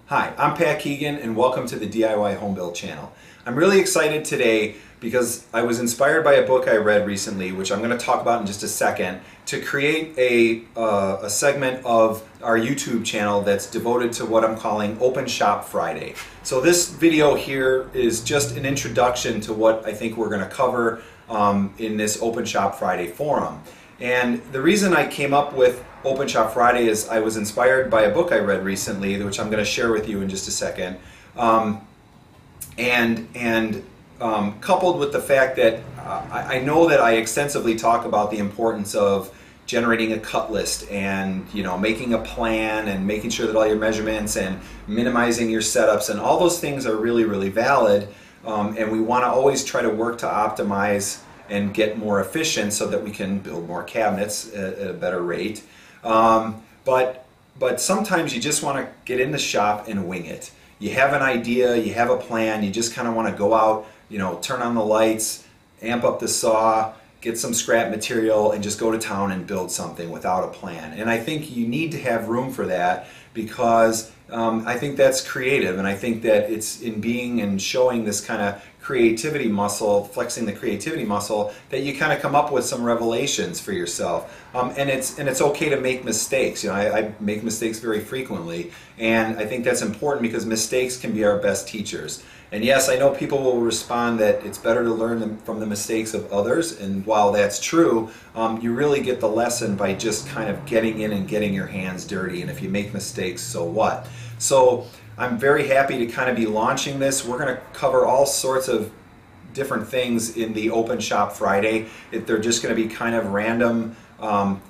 Hi, I'm Pat Keegan and welcome to the DIY Home Build channel. I'm really excited today because I was inspired by a book I read recently, which I'm going to talk about in just a second, to create a segment of our YouTube channel that's devoted to what I'm calling Open Shop Friday. So this video here is just an introduction to what I think we're going to cover in this Open Shop Friday forum. And the reason I came up with Open Shop Friday is I was inspired by a book I read recently, which I'm going to share with you in just a second. Coupled with the fact that I know that I extensively talk about the importance of generating a cut list and making a plan and making sure that all your measurements and minimizing your setups and all those things are really valid, and we want to always try to work to optimize and get more efficient so that we can build more cabinets at a better rate. But sometimes you just want to get in the shop and wing it. You have an idea, you have a plan, you just kind of want to go out, turn on the lights, amp up the saw, get some scrap material, and just go to town and build something without a plan. And I think you need to have room for that because I think that's creative, and I think that it's in being and showing this kind of creativity muscle, flexing the creativity muscle, that you kind of come up with some revelations for yourself. And it's okay to make mistakes. I make mistakes very frequently, and I think that's important because mistakes can be our best teachers. And yes, I know people will respond that it's better to learn from the mistakes of others, and while that's true, you really get the lesson by just kind of getting in and getting your hands dirty, and if you make mistakes, so what? So I'm very happy to kind of be launching this. We're going to cover all sorts of different things in the Open Shop Friday. They're just going to be kind of random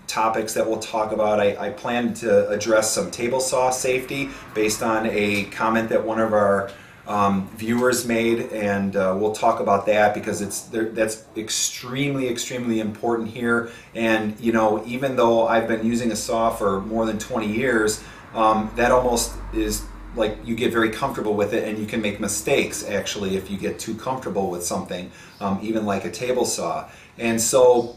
topics that we'll talk about. I plan to address some table saw safety based on a comment that one of our viewers made, and we'll talk about that because that's extremely important here. And even though I've been using a saw for more than 20 years, that almost is like you get very comfortable with it, and you can make mistakes actually if you get too comfortable with something, even like a table saw. And so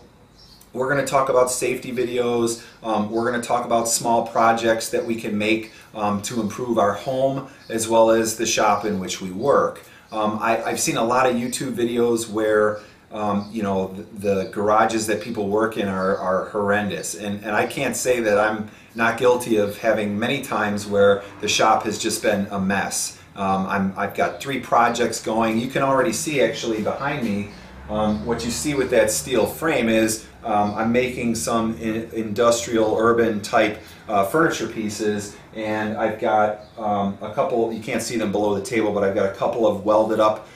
we're going to talk about safety videos. We're going to talk about small projects that we can make to improve our home as well as the shop in which we work. I've seen a lot of YouTube videos where the garages that people work in are horrendous, and I can't say that I'm not guilty of having many times where the shop has just been a mess. I've got 3 projects going. You can already see actually behind me, what you see with that steel frame is I'm making some industrial urban type furniture pieces, and I've got a couple, you can't see them below the table, but I've got a couple of welded up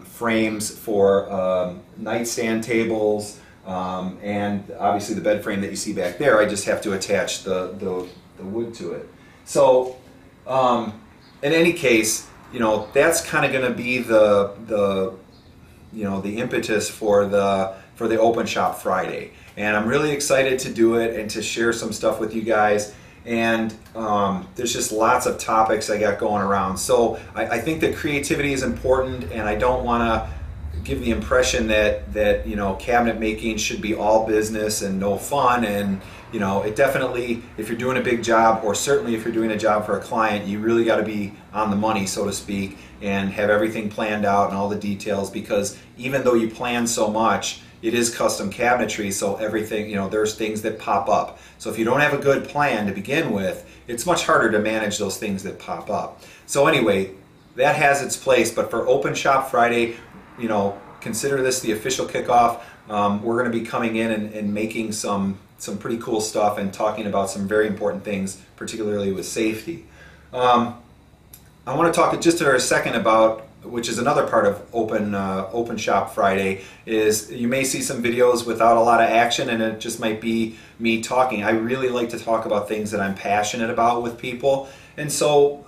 frames for nightstand tables, and obviously the bed frame that you see back there, I just have to attach the wood to it. So in any case, that's kind of going to be the impetus for the Open Shop Friday, and I'm really excited to do it and to share some stuff with you guys. And there's just lots of topics I got going around. So I think that creativity is important, and I don't want to give the impression that cabinet making should be all business and no fun. And it definitely, if you're doing a big job, or certainly if you're doing a job for a client, you really got to be on the money, so to speak, and have everything planned out and all the details, because even though you plan so much, it is custom cabinetry, so everything, there's things that pop up. So if you don't have a good plan to begin with, it's much harder to manage those things that pop up. So anyway, that has its place, but for Open Shop Friday, consider this the official kickoff. We're going to be coming in and making some pretty cool stuff and talking about some very important things, particularly with safety. I want to talk just for a second about, which is another part of Open Shop Friday, is you may see some videos without a lot of action, and it just might be me talking. I really like to talk about things that I'm passionate about with people, and so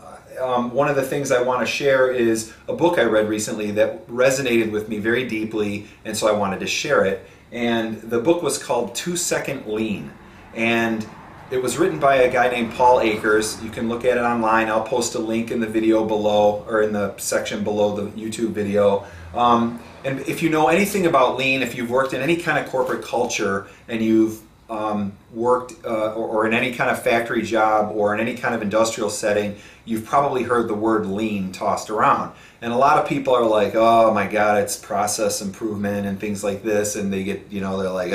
one of the things I want to share is a book I read recently that resonated with me very deeply, and so I wanted to share it. And the book was called 2 Second Lean, and it was written by a guy named Paul Akers. You can look at it online. I'll post a link in the video below, or in the section below the YouTube video. And if you know anything about lean, if you've worked in any kind of corporate culture and you've worked or in any kind of factory job or in any kind of industrial setting, you've probably heard the word lean tossed around. And a lot of people are like, oh my God, it's process improvement and things like this. And they get, they're like,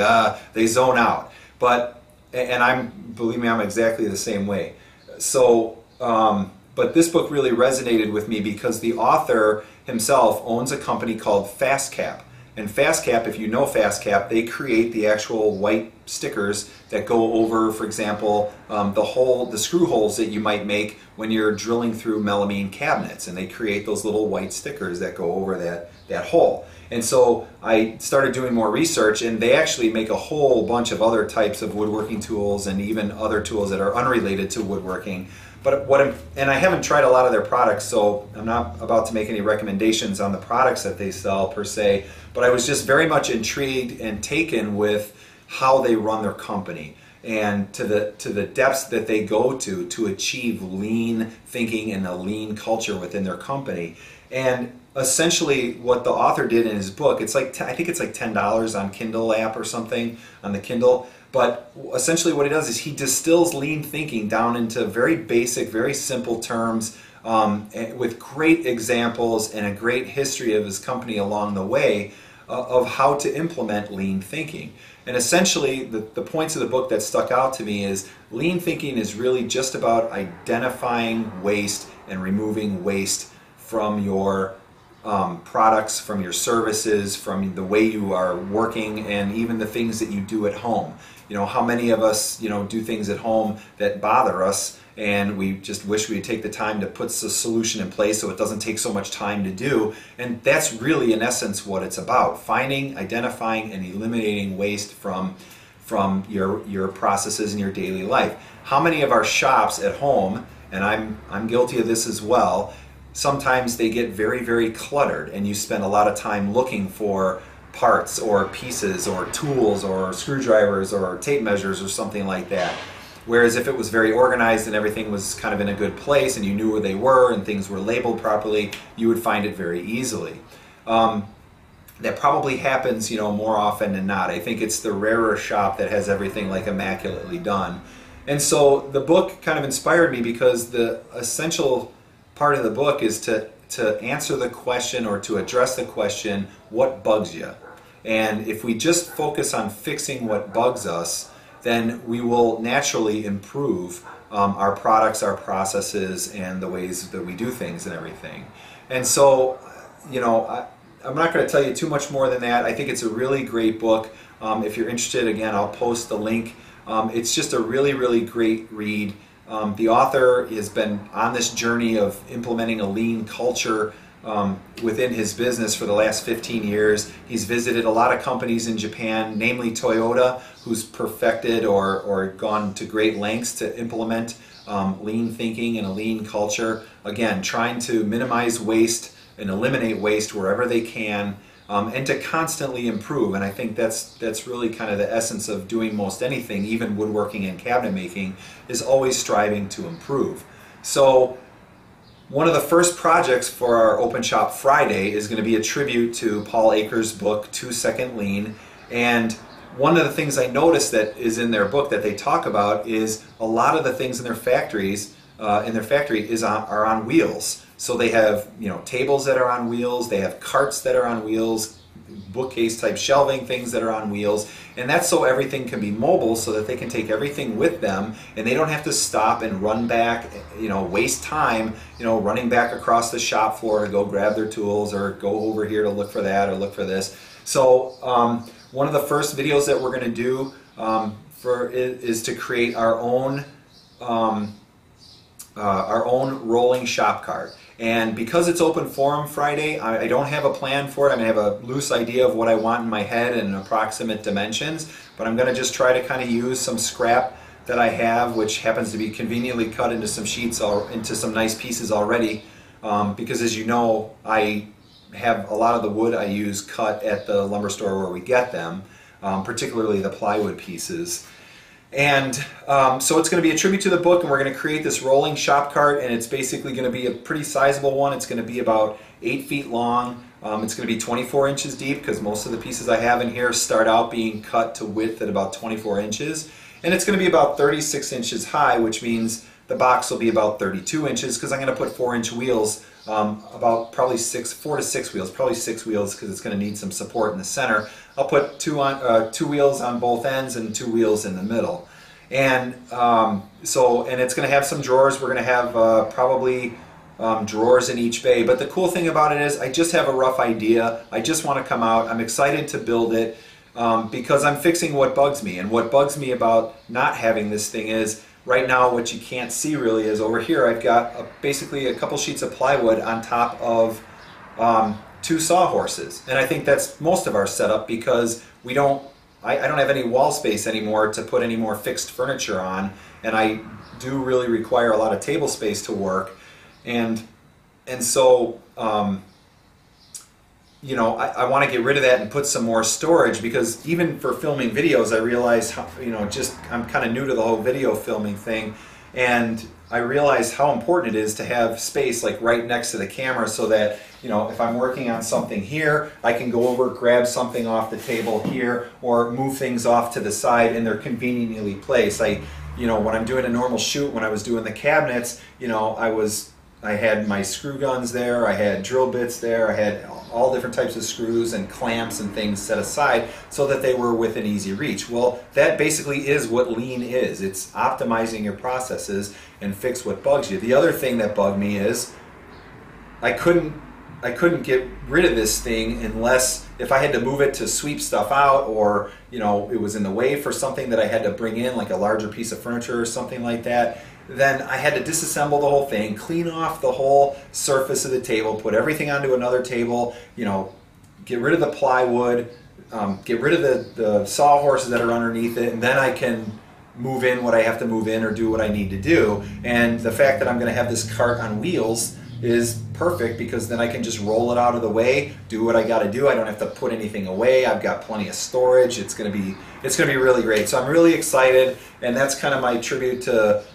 they zone out. But, and believe me, I'm exactly the same way. So, but this book really resonated with me because the author himself owns a company called FastCap. And FastCap, if you know FastCap, they create the actual white stickers that go over, for example, the screw holes that you might make when you're drilling through melamine cabinets. And they create those little white stickers that go over that hole. And so I started doing more research, and they actually make a whole bunch of other types of woodworking tools and even other tools that are unrelated to woodworking. But and I haven't tried a lot of their products, so I'm not about to make any recommendations on the products that they sell per se, but I was just very much intrigued and taken with how they run their company and to the depths that they go to achieve lean thinking and a lean culture within their company. And essentially what the author did in his book, it's like I think it's like $10 on Kindle app or something on the Kindle. But essentially what he does is he distills lean thinking down into very basic, very simple terms with great examples and a great history of his company along the way of how to implement lean thinking. And essentially the points of the book that stuck out to me is lean thinking is really just about identifying waste and removing waste from your products, from your services, from the way you are working, and even the things that you do at home. How many of us, do things at home that bother us, and we just wish we'd take the time to put the solution in place so it doesn't take so much time to do. And that's really, in essence, what it's about: finding, identifying, and eliminating waste from your processes in your daily life. How many of our shops at home, and I'm guilty of this as well, sometimes they get very, very cluttered, and you spend a lot of time looking for parts or pieces or tools or screwdrivers or tape measures or something like that. Whereas if it was very organized and everything was kind of in a good place and you knew where they were and things were labeled properly, you would find it very easily. That probably happens, more often than not. I think it's the rarer shop that has everything like immaculately done. And so the book kind of inspired me because the essential part of the book is to answer the question or to address the question, what bugs you? And if we just focus on fixing what bugs us, then we will naturally improve our products, our processes, and the ways that we do things and everything. And so, I'm not going to tell you too much more than that. I think it's a really great book. If you're interested, again, I'll post the link. It's just a really, really great read. The author has been on this journey of implementing a lean culture within his business for the last 15 years. He's visited a lot of companies in Japan, namely Toyota, who's perfected or gone to great lengths to implement lean thinking and a lean culture. Again, trying to minimize waste and eliminate waste wherever they can, and to constantly improve. And I think that's really kind of the essence of doing most anything, even woodworking and cabinet making, is always striving to improve. So one of the first projects for our Open Shop Friday is going to be a tribute to Paul Akers' book, 2 Second Lean. And one of the things I noticed that is in their book that they talk about is a lot of the things in their factories, are on wheels. So they have, tables that are on wheels, they have carts that are on wheels, bookcase type shelving things that are on wheels, and that's so everything can be mobile so that they can take everything with them and they don't have to stop and run back, waste time, running back across the shop floor to go grab their tools or go over here to look for that or look for this. So one of the first videos that we're going to do is to create our own rolling shop cart. And because it's open forum Friday, I don't have a plan for it. I have a loose idea of what I want in my head and approximate dimensions, but I'm going to just try to kind of use some scrap that I have, which happens to be conveniently cut into some sheets or into some nice pieces already, because as you know, I have a lot of the wood I use cut at the lumber store where we get them, particularly the plywood pieces. And so it's going to be a tribute to the book, and we're going to create this rolling shop cart, and it's basically going to be a pretty sizable one. It's going to be about 8 feet long, It's going to be 24 inches deep because most of the pieces I have in here start out being cut to width at about 24 inches. And it's going to be about 36 inches high, which means the box will be about 32 inches because I'm going to put 4-inch wheels, about probably 4 to 6 wheels, probably 6 wheels because it's going to need some support in the center. I'll put two wheels on both ends and 2 wheels in the middle. And and it's going to have some drawers. We're going to have probably drawers in each bay. But the cool thing about it is I just have a rough idea. I just want to come out. I'm excited to build it because I'm fixing what bugs me. And what bugs me about not having this thing is right now what you can't see really is over here I've got basically a couple sheets of plywood on top of 2 sawhorses. And I think that's most of our setup because I don't have any wall space anymore to put any more fixed furniture on, and I do really require a lot of table space to work. And so you know, I want to get rid of that and put some more storage because even for filming videos I realize how, you know, I'm kind of new to the whole video filming thing, and I realize how important it is to have space like right next to the camera so that, you know, if I'm working on something here, I can go over, grab something off the table here, or move things off to the side and they're conveniently placed. You know, when I'm doing a normal shoot, when I was doing the cabinets, you know, I had my screw guns there, I had drill bits there, I had all different types of screws and clamps and things set aside so that they were within easy reach. Well, that basically is what lean is. It's optimizing your processes and fix what bugs you. The other thing that bugged me is I couldn't get rid of this thing unless if I had to move it to sweep stuff out, or, you know, it was in the way for something that I had to bring in, like a larger piece of furniture or something like that. Then I had to disassemble the whole thing, clean off the whole surface of the table, put everything onto another table, you know, get rid of the plywood, get rid of the sawhorses that are underneath it, and then I can move in what I have to move in or do what I need to do. And the fact that I'm going to have this cart on wheels is perfect because then I can just roll it out of the way, do what I got to do. I don't have to put anything away. I've got plenty of storage. It's going to be really great. So I'm really excited, and that's kind of my tribute to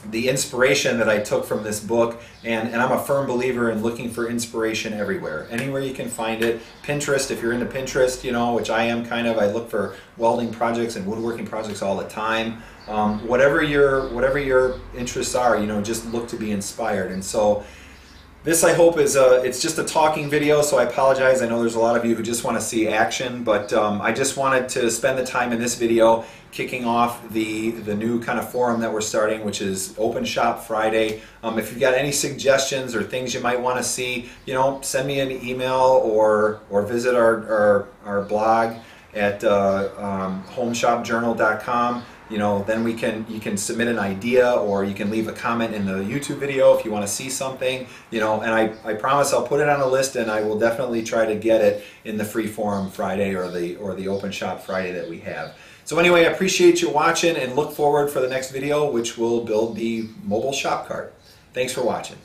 the inspiration that I took from this book, and I'm a firm believer in looking for inspiration everywhere. Anywhere you can find it. Pinterest, if you're into Pinterest, you know, which I am kind of, I look for welding projects and woodworking projects all the time. Whatever your interests are, you know, just look to be inspired. And so this, I hope, is it's just a talking video, so I apologize. I know there's a lot of you who just want to see action, but I just wanted to spend the time in this video kicking off the new kind of forum that we're starting, which is Open Shop Friday. If you've got any suggestions or things you might want to see, you know, send me an email or visit our blog at homeshopjournal.com. You know, then you can submit an idea, or you can leave a comment in the YouTube video if you want to see something, you know, and I promise I'll put it on a list, and I will definitely try to get it in the free forum Friday or the Open Shop Friday that we have. So anyway, I appreciate you watching and look forward for the next video, which will build the mobile shop cart. Thanks for watching.